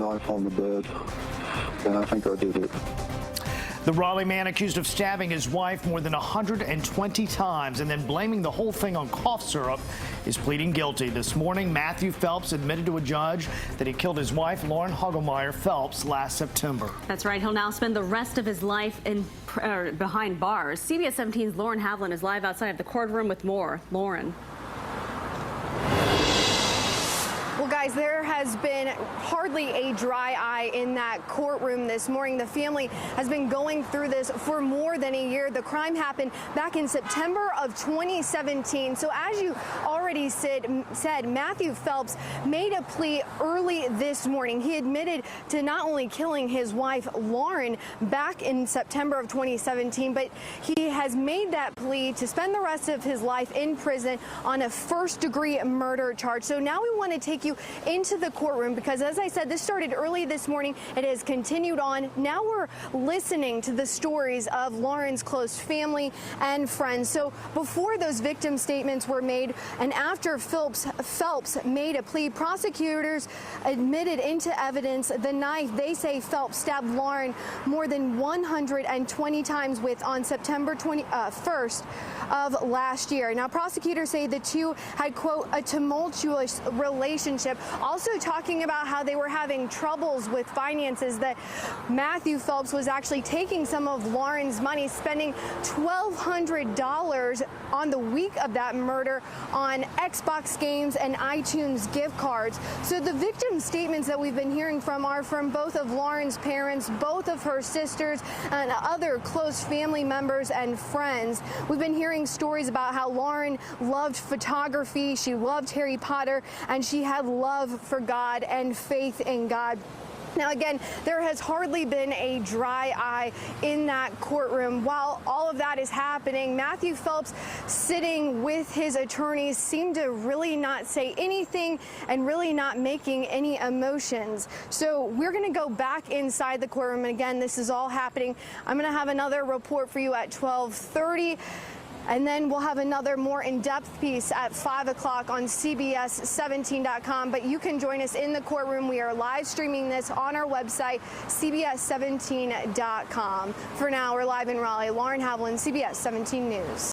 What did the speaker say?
knife on the bed, and I think I did it. The Raleigh man accused of stabbing his wife more than 120 times and then blaming the whole thing on cough syrup is pleading guilty. This morning, Matthew Phelps admitted to a judge that he killed his wife, Lauren Hagelmeyer Phelps, last September. That's right. He'll now spend the rest of his life behind bars. CBS 17's Lauren Haviland is live outside of the courtroom with more. Lauren. Well, guys, there has been hardly a dry eye in that courtroom this morning. The family has been going through this for more than a year. The crime happened back in September of 2017. So as you already said, Matthew Phelps made a plea early this morning. He admitted to not only killing his wife, Lauren, back in September of 2017, but he has made that plea to spend the rest of his life in prison on a first-degree murder charge. So now we want to take you into the courtroom because, as I said, this started early this morning. It has continued on. Now we're listening to the stories of Lauren's close family and friends. So before those victim statements were made and after Phelps made a plea, prosecutors admitted into evidence the knife they say Phelps stabbed Lauren more than 120 times with on September 1st of last year. Now, prosecutors say the two had, quote, a tumultuous relationship, also talking about how they were having troubles with finances, that Matthew Phelps was actually taking some of Lauren's money, spending $1,200 on the week of that murder on Xbox games and iTunes gift cards. So the victim statements that we've been hearing from are from both of Lauren's parents, both of her sisters, and other close family members and friends. We've been hearing stories about how Lauren loved photography, she loved Harry Potter, and she had love for God and faith in God. Now, again, there has hardly been a dry eye in that courtroom. While all of that is happening, Matthew Phelps, sitting with his attorneys, seemed to really not say anything and really not making any emotions. So we're going to go back inside the courtroom. And again, this is all happening. I'm going to have another report for you at 12:30. And then we'll have another more in-depth piece at 5 o'clock on CBS17.com. But you can join us in the courtroom. We are live streaming this on our website, CBS17.com. For now, we're live in Raleigh. Lauren Haviland, CBS 17 News.